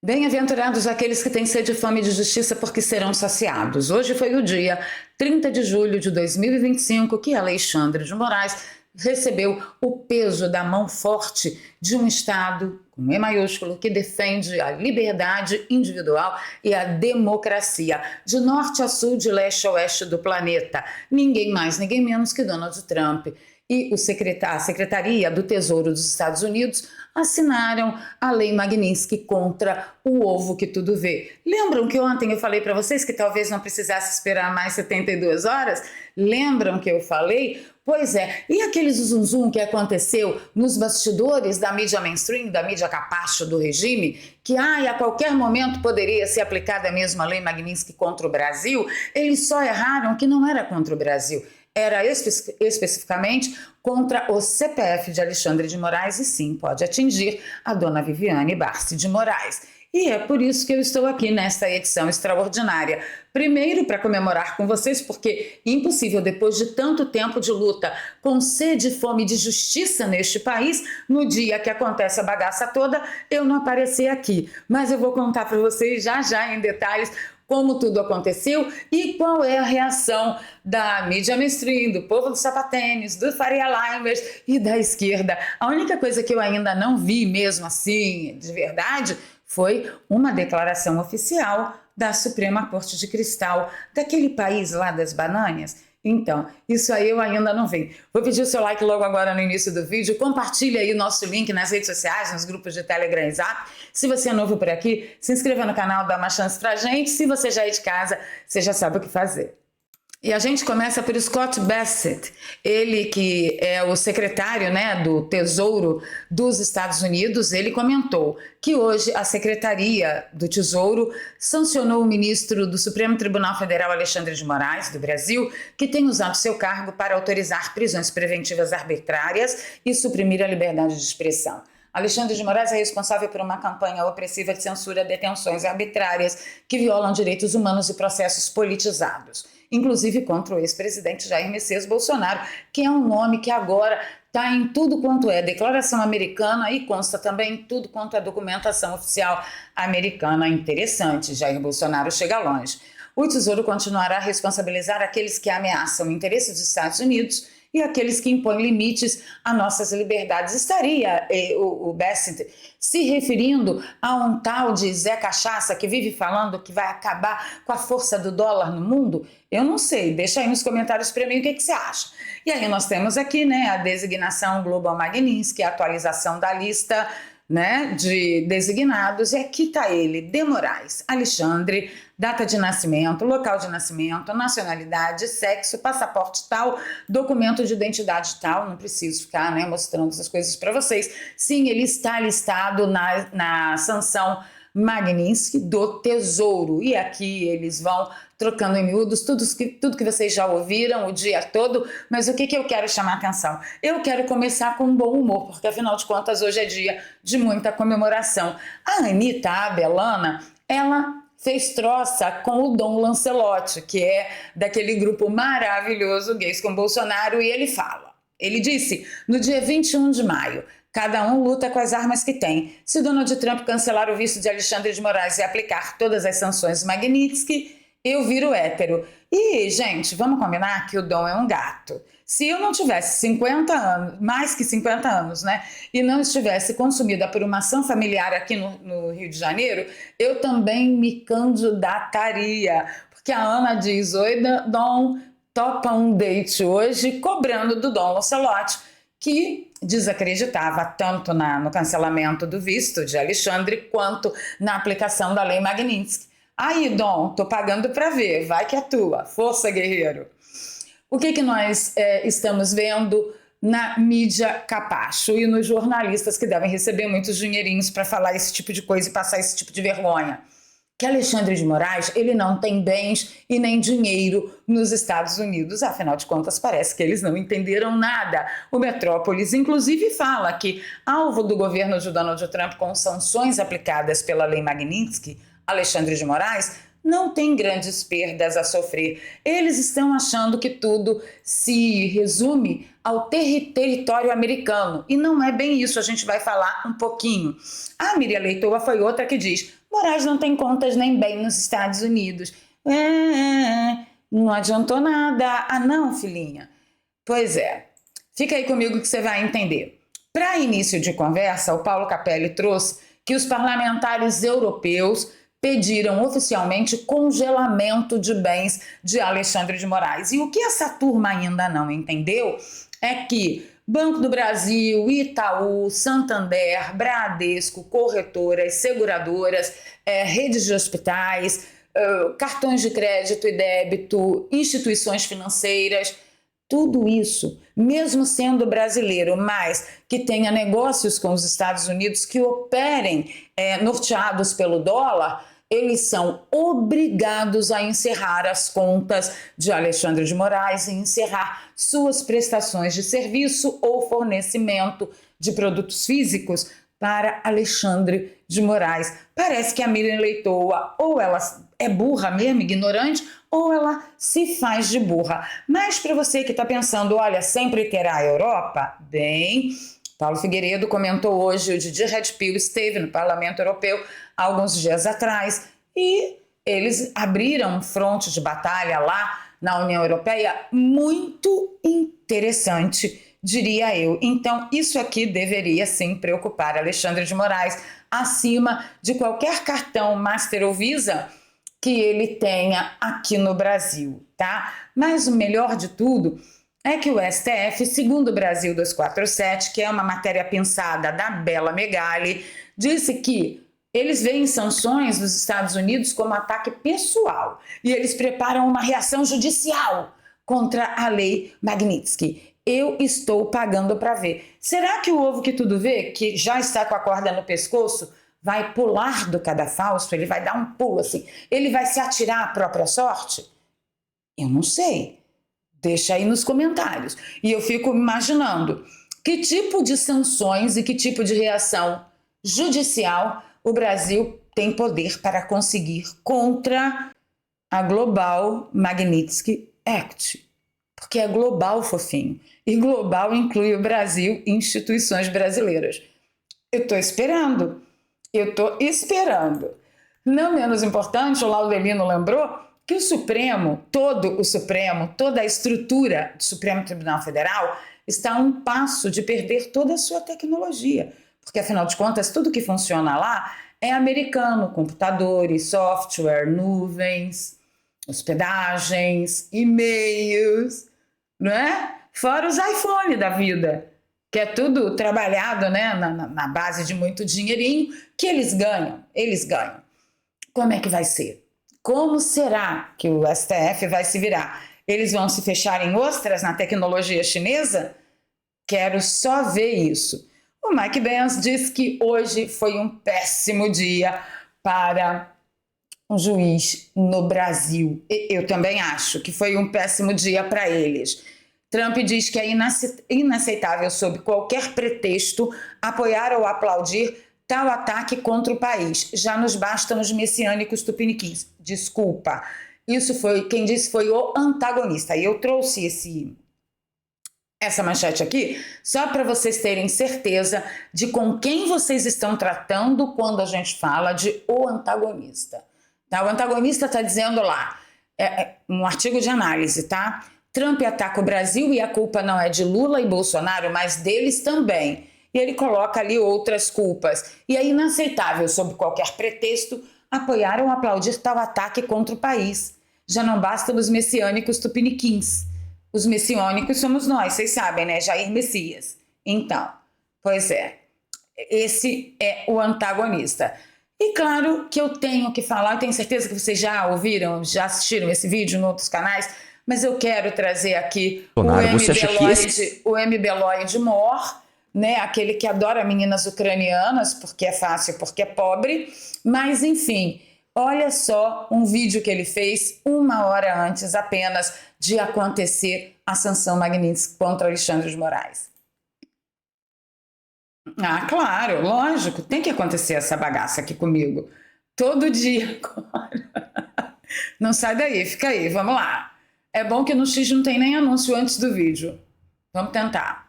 Bem-aventurados aqueles que têm sede e fome de justiça, porque serão saciados. Hoje foi o dia 30 de julho de 2025 que Alexandre de Moraes recebeu o peso da mão forte de um Estado, com E maiúsculo, que defende a liberdade individual e a democracia, de norte a sul, de leste a oeste do planeta. Ninguém mais, ninguém menos que Donald Trump e a Secretaria do Tesouro dos Estados Unidos assinaram a Lei Magnitsky contra o ovo que tudo vê. Lembram que ontem eu falei para vocês que talvez não precisasse esperar mais 72 horas? Lembram que eu falei? Pois é, e aquele zum que aconteceu nos bastidores da mídia mainstream, da mídia capacho do regime, que a qualquer momento poderia ser aplicada a mesma Lei Magnitsky contra o Brasil? Eles só erraram que não era contra o Brasil. Era especificamente contra o CPF de Alexandre de Moraes e sim, pode atingir a dona Viviane Barsi de Moraes. E é por isso que eu estou aqui nesta edição extraordinária. Primeiro, para comemorar com vocês, porque impossível, depois de tanto tempo de luta, com sede e fome de justiça neste país, no dia que acontece a bagaça toda, eu não aparecer aqui. Mas eu vou contar para vocês já em detalhes como tudo aconteceu e qual é a reação da mídia mainstream, do povo dos sapatênis, do Faria Limers e da esquerda. A única coisa que eu ainda não vi mesmo assim, de verdade, foi uma declaração oficial da Suprema Corte de Cristal, daquele país lá das bananas. Então, isso aí eu ainda não vi. Vou pedir o seu like logo agora no início do vídeo, compartilhe aí o nosso link nas redes sociais, nos grupos de Telegram e Zap. Se você é novo por aqui, se inscreva no canal, dá uma chance pra gente. Se você já é de casa, você já sabe o que fazer. E a gente começa por Scott Bessent, ele que é o secretário, do Tesouro dos Estados Unidos. Ele comentou que hoje a Secretaria do Tesouro sancionou o ministro do Supremo Tribunal Federal, Alexandre de Moraes, do Brasil, que tem usado seu cargo para autorizar prisões preventivas arbitrárias e suprimir a liberdade de expressão. Alexandre de Moraes é responsável por uma campanha opressiva de censura a detenções arbitrárias que violam direitos humanos e processos politizados, inclusive contra o ex-presidente Jair Messias Bolsonaro, que é um nome que agora está em tudo quanto é declaração americana e consta também em tudo quanto é documentação oficial americana. Interessante, Jair Bolsonaro chega longe. O Tesouro continuará a responsabilizar aqueles que ameaçam o interesse dos Estados Unidos e aqueles que impõem limites a nossas liberdades. Estaria o Bessent se referindo a um tal de Zé Cachaça que vive falando que vai acabar com a força do dólar no mundo? Eu não sei, deixa aí nos comentários para mim o que você acha. E aí nós temos aqui a designação Global Magnitsky, a atualização da lista de designados, e aqui está ele, de Moraes, Alexandre, data de nascimento, local de nascimento, nacionalidade, sexo, passaporte tal, documento de identidade tal. Não preciso ficar mostrando essas coisas para vocês. Sim, ele está listado na sanção Magnitsky do Tesouro, e aqui eles vão trocando em miúdos tudo que vocês já ouviram o dia todo. Mas o que eu quero chamar a atenção? Eu quero começar com um bom humor, porque afinal de contas hoje é dia de muita comemoração. A Anitta Abelana, ela fez troça com o Dom Lancelotti, que é daquele grupo maravilhoso Gays com Bolsonaro, e ele disse, no dia 21 de maio, cada um luta com as armas que tem. Se Donald Trump cancelar o visto de Alexandre de Moraes e aplicar todas as sanções Magnitsky, eu viro hétero. E, gente, vamos combinar que o Dom é um gato. Se eu não tivesse 50 anos, mais que 50 anos, e não estivesse consumida por uma ação familiar aqui no Rio de Janeiro, eu também me candidataria. Porque a Ana diz, oi, Dom, topa um date hoje, cobrando do Dom Lancelotti, que desacreditava tanto no cancelamento do visto de Alexandre quanto na aplicação da Lei Magnitsky. Aí, Dom, tô pagando para ver, vai que é tua, força, guerreiro. O que nós estamos vendo na mídia capacho e nos jornalistas que devem receber muitos dinheirinhos para falar esse tipo de coisa e passar esse tipo de vergonha? Que Alexandre de Moraes, ele não tem bens e nem dinheiro nos Estados Unidos. Afinal de contas, parece que eles não entenderam nada. O Metrópolis, inclusive, fala que, alvo do governo de Donald Trump com sanções aplicadas pela Lei Magnitsky, Alexandre de Moraes não tem grandes perdas a sofrer. Eles estão achando que tudo se resume ao território americano, e não é bem isso, a gente vai falar um pouquinho. A Miriam Leitoa foi outra que diz: Moraes não tem contas nem bem nos Estados Unidos. Não adiantou nada. Ah, não, filhinha? Pois é. Fica aí comigo que você vai entender. Para início de conversa, o Paulo Capelli trouxe que os parlamentares europeus pediram oficialmente congelamento de bens de Alexandre de Moraes. E o que essa turma ainda não entendeu é que Banco do Brasil, Itaú, Santander, Bradesco, corretoras, seguradoras, redes de hospitais, cartões de crédito e débito, instituições financeiras, tudo isso, mesmo sendo brasileiro, mas que tenha negócios com os Estados Unidos que operem norteados pelo dólar, eles são obrigados a encerrar as contas de Alexandre de Moraes e encerrar suas prestações de serviço ou fornecimento de produtos físicos para Alexandre de Moraes. Parece que a Miriam Leitoa ou ela é burra mesmo, ignorante, ou ela se faz de burra. Mas para você que está pensando, olha, sempre terá a Europa, bem, Paulo Figueiredo comentou hoje, o Didi Redpill esteve no Parlamento Europeu há alguns dias atrás e eles abriram um fronte de batalha lá na União Europeia muito interessante, diria eu. Então, isso aqui deveria sim preocupar Alexandre de Moraes acima de qualquer cartão Master ou Visa que ele tenha aqui no Brasil, tá? Mas o melhor de tudo é que o STF, segundo o Brasil 247, que é uma matéria pensada da Bela Megali, disse que eles veem sanções dos Estados Unidos como ataque pessoal e eles preparam uma reação judicial contra a lei Magnitsky. Eu estou pagando para ver. Será que o ovo que tudo vê, que já está com a corda no pescoço, vai pular do cadafalso? Ele vai dar um pulo assim? Ele vai se atirar à própria sorte? Eu não sei. Deixa aí nos comentários. E eu fico imaginando que tipo de sanções e que tipo de reação judicial o Brasil tem poder para conseguir contra a Global Magnitsky Act. Porque é global, fofinho. E global inclui o Brasil e instituições brasileiras. Eu estou esperando. Não menos importante, o Laudelino lembrou que o Supremo, toda a estrutura do Supremo Tribunal Federal está a um passo de perder toda a sua tecnologia. Porque, afinal de contas, tudo que funciona lá é americano, computadores, software, nuvens, hospedagens, e-mails, não é? Fora os iPhone da vida, que é tudo trabalhado, né, na base de muito dinheirinho, que eles ganham. Como é que vai ser? Como será que o STF vai se virar? Eles vão se fechar em ostras na tecnologia chinesa? Quero só ver isso. O Mike Pence diz que hoje foi um péssimo dia para um juiz no Brasil. Eu também acho que foi um péssimo dia para eles. Trump diz que é inaceitável, sob qualquer pretexto, apoiar ou aplaudir tal ataque contra o país. Já nos bastam os messiânicos tupiniquins. Desculpa. Quem disse foi o antagonista. E eu trouxe essa manchete aqui só para vocês terem certeza de com quem vocês estão tratando quando a gente fala de o antagonista. Tá? O antagonista está dizendo lá, um artigo de análise, tá? Trump ataca o Brasil e a culpa não é de Lula e Bolsonaro, mas deles também. E ele coloca ali outras culpas. E é inaceitável, sob qualquer pretexto, apoiar ou aplaudir tal ataque contra o país. Já não basta os messiânicos tupiniquins. Os messiânicos somos nós, vocês sabem, né? Jair Messias. Então, pois é. Esse é o antagonista. E claro que eu tenho que falar, eu tenho certeza que vocês já ouviram, já assistiram esse vídeo em outros canais, mas eu quero trazer aqui o M. Beloid Mor, né? Aquele que adora meninas ucranianas, porque é fácil, porque é pobre, mas enfim, olha só um vídeo que ele fez 1 hora antes apenas de acontecer a sanção Magnitsky contra Alexandre de Moraes. Ah, claro, lógico, tem que acontecer essa bagaça aqui comigo. Todo dia agora. Não sai daí, fica aí, vamos lá. É bom que no X não tem nem anúncio antes do vídeo. Vamos tentar.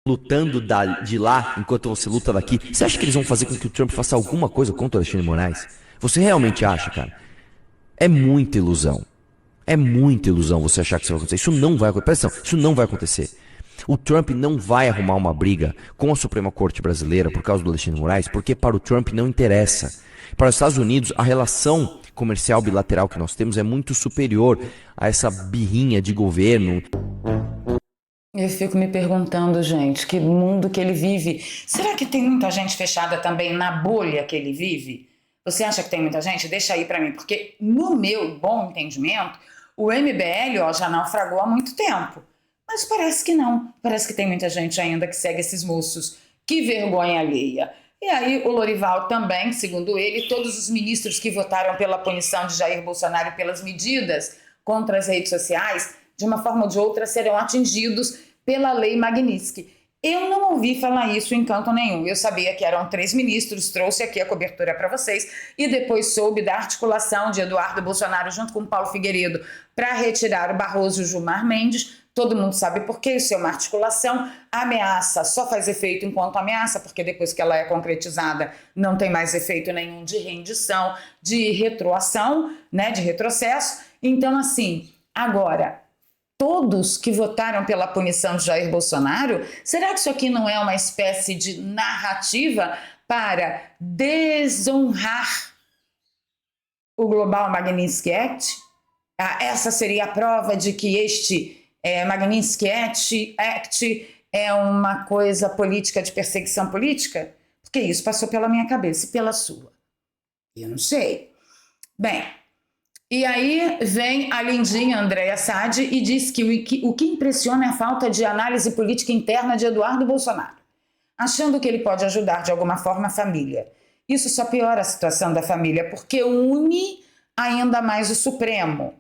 Lutando de lá enquanto você luta daqui, você acha que eles vão fazer com que o Trump faça alguma coisa contra o Alexandre de Moraes? Você realmente acha, cara? É muita ilusão. É muita ilusão você achar que isso vai acontecer. Isso não vai acontecer. Presta atenção, isso não vai acontecer. O Trump não vai arrumar uma briga com a Suprema Corte Brasileira por causa do Alexandre de Moraes, porque para o Trump não interessa. Para os Estados Unidos, a relação comercial bilateral que nós temos é muito superior a essa birrinha de governo. Eu fico me perguntando, gente, que mundo que ele vive. Será que tem muita gente fechada também na bolha que ele vive? Você acha que tem muita gente? Deixa aí pra mim, porque no meu bom entendimento, o MBL já naufragou há muito tempo. Mas parece que não. Parece que tem muita gente ainda que segue esses moços. Que vergonha alheia. E aí o Lorival também, segundo ele, todos os ministros que votaram pela punição de Jair Bolsonaro e pelas medidas contra as redes sociais, de uma forma ou de outra, serão atingidos pela lei Magnitsky. Eu não ouvi falar isso em canto nenhum. Eu sabia que eram 3 ministros, trouxe aqui a cobertura para vocês, e depois soube da articulação de Eduardo Bolsonaro junto com Paulo Figueiredo para retirar o Barroso e o Gilmar Mendes. Todo mundo sabe por quê, isso é uma articulação. A ameaça só faz efeito enquanto ameaça, porque depois que ela é concretizada, não tem mais efeito nenhum de rendição, de retroação, né, de retrocesso. Então, assim, agora, todos que votaram pela punição de Jair Bolsonaro, será que isso aqui não é uma espécie de narrativa para desonrar o Global Magnitsky Act? Essa seria a prova de que este Magnitsky Act é uma coisa política de perseguição política? Porque isso passou pela minha cabeça e pela sua. Eu não sei. Bem, e aí vem a lindinha Andréa Sade e diz que o que impressiona é a falta de análise política interna de Eduardo Bolsonaro, achando que ele pode ajudar de alguma forma a família. Isso só piora a situação da família, porque une ainda mais o Supremo,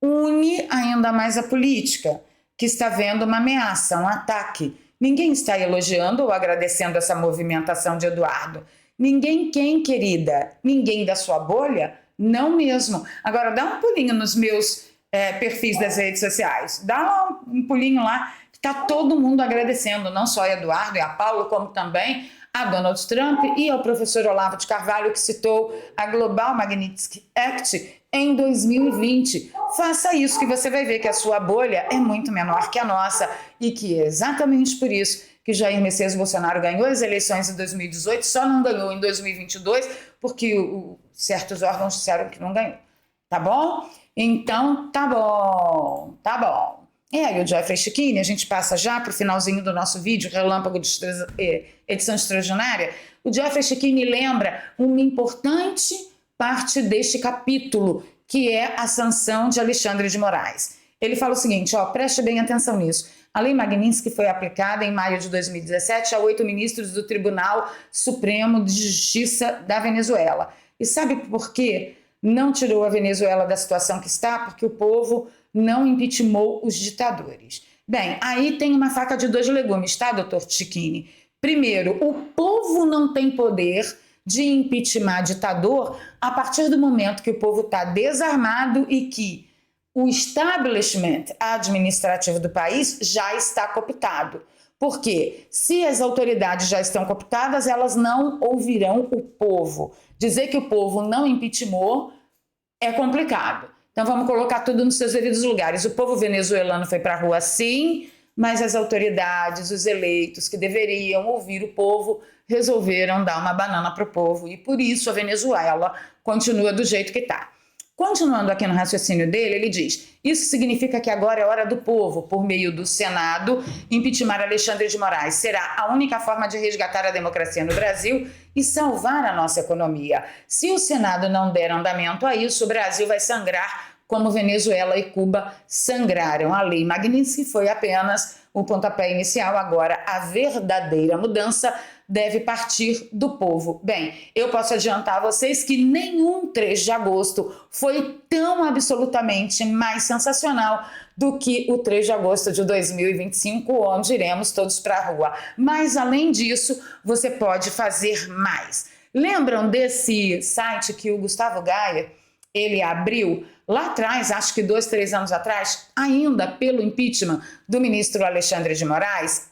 une ainda mais a política, que está vendo uma ameaça, um ataque. Ninguém está elogiando ou agradecendo essa movimentação de Eduardo. Ninguém quem, querida? Ninguém da sua bolha? Não mesmo. Agora, dá um pulinho nos meus perfis das redes sociais. Dá um pulinho lá, que está todo mundo agradecendo, não só a Eduardo e a Paulo, como também a Donald Trump e ao professor Olavo de Carvalho, que citou a Global Magnitsky Act em 2020. Faça isso que você vai ver que a sua bolha é muito menor que a nossa e que é exatamente por isso que Jair Messias Bolsonaro ganhou as eleições em 2018, só não ganhou em 2022 porque certos órgãos disseram que não ganhou. Tá bom? Então, tá bom, tá bom. E aí o Jeffrey Chiquini, a gente passa já para o finalzinho do nosso vídeo, relâmpago de edição extraordinária. O Jeffrey Chiquini lembra uma importante parte deste capítulo, que é a sanção de Alexandre de Moraes. Ele fala o seguinte, preste bem atenção nisso. A Lei Magnitsky foi aplicada em maio de 2017 a 8 ministros do Tribunal Supremo de Justiça da Venezuela. E sabe por quê? Não tirou a Venezuela da situação que está, porque o povo não impeachmentou os ditadores. Bem, aí tem uma faca de 2 legumes, tá, doutor Chiquini? Primeiro, o povo não tem poder de impeachment ditador a partir do momento que o povo está desarmado e que o establishment administrativo do país já está cooptado. Porque se as autoridades já estão cooptadas, elas não ouvirão o povo. Dizer que o povo não impeachmentou é complicado. Então vamos colocar tudo nos seus devidos lugares. O povo venezuelano foi para a rua sim, mas as autoridades, os eleitos que deveriam ouvir o povo, resolveram dar uma banana para o povo. E por isso a Venezuela continua do jeito que está. Continuando aqui no raciocínio dele, ele diz: isso significa que agora é hora do povo, por meio do Senado, impeachment Alexandre de Moraes. Será a única forma de resgatar a democracia no Brasil e salvar a nossa economia. Se o Senado não der andamento a isso, o Brasil vai sangrar como Venezuela e Cuba sangraram. A Lei Magnitsky foi apenas o pontapé inicial. Agora, a verdadeira mudança deve partir do povo. Bem, eu posso adiantar a vocês que nenhum 3 de agosto foi tão absolutamente mais sensacional do que o 3 de agosto de 2025, onde iremos todos para a rua. Mas, além disso, você pode fazer mais. Lembram desse site que o Gustavo Gaia ele abriu lá atrás, acho que 2, 3 anos atrás, ainda pelo impeachment do ministro Alexandre de Moraes,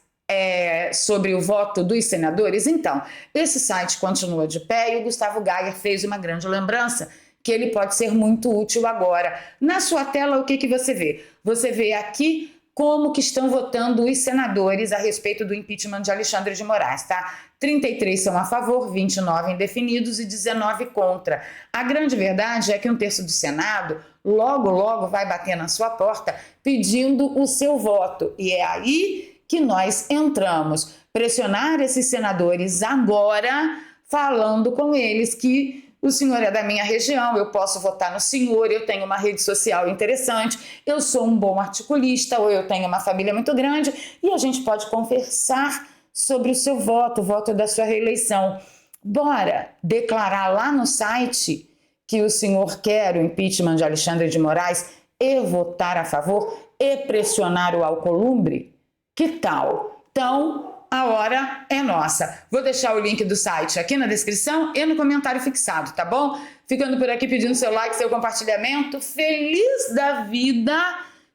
sobre o voto dos senadores. Então, esse site continua de pé e o Gustavo Gaia fez uma grande lembrança que ele pode ser muito útil agora. Na sua tela, o que você vê? Você vê aqui como que estão votando os senadores a respeito do impeachment de Alexandre de Moraes, tá? 33 são a favor, 29 indefinidos e 19 contra. A grande verdade é que 1/3 do Senado logo, logo vai bater na sua porta pedindo o seu voto. E é aí que nós entramos. Pressionar esses senadores agora, falando com eles que o senhor é da minha região, eu posso votar no senhor, eu tenho uma rede social interessante, eu sou um bom articulista, ou eu tenho uma família muito grande, e a gente pode conversar sobre o seu voto, o voto da sua reeleição. Bora declarar lá no site que o senhor quer o impeachment de Alexandre de Moraes e votar a favor e pressionar o Alcolumbre? Que tal? Então, a hora é nossa. Vou deixar o link do site aqui na descrição e no comentário fixado, tá bom? Ficando por aqui pedindo seu like, seu compartilhamento, feliz da vida,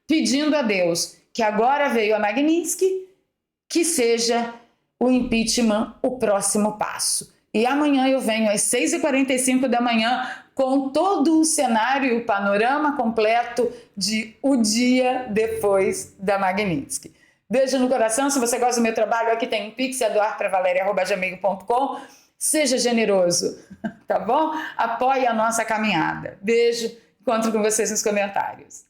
pedindo a Deus que agora veio a Magnitsky, que seja o impeachment o próximo passo. E amanhã eu venho às 6h45 da manhã com todo o cenário e o panorama completo de o dia depois da Magnitsky. Beijo no coração. Se você gosta do meu trabalho, aqui tem um pix, eduardpravaleria@gmail.com. Seja generoso, tá bom? Apoie a nossa caminhada. Beijo, encontro com vocês nos comentários.